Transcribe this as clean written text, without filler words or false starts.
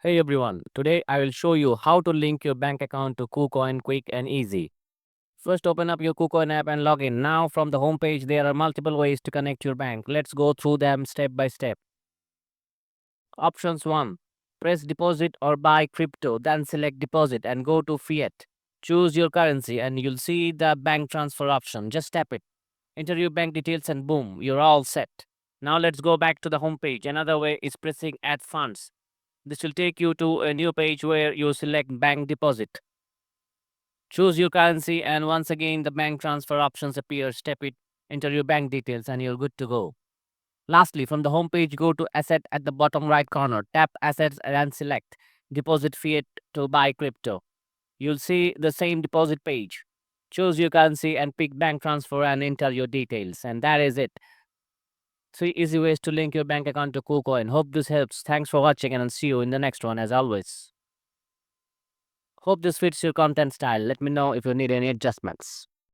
Hey everyone, today I will show you how to link your bank account to Kucoin quick and easy. First open up your Kucoin app and log in. Now from the homepage there are multiple ways to connect your bank. Let's go through them step by step. Options 1. Press deposit or buy crypto, then select deposit and go to fiat. Choose your currency and you'll see the bank transfer option. Just tap it. Enter your bank details and boom, you're all set. Now let's go back to the homepage. Another way is pressing add funds. This will take you to a new page where you select bank deposit. Choose your currency and once again the bank transfer options appear. Step it, enter your bank details and you're good to go. Lastly, from the home page, go to asset at the bottom right corner. Tap assets and select deposit fiat to buy crypto. You'll see the same deposit page. Choose your currency and pick bank transfer and enter your details. And that is it. 3 easy ways to link your bank account to KuCoin. Hope this helps. Thanks for watching and I'll see you in the next one as always. Hope this fits your content style. Let me know if you need any adjustments.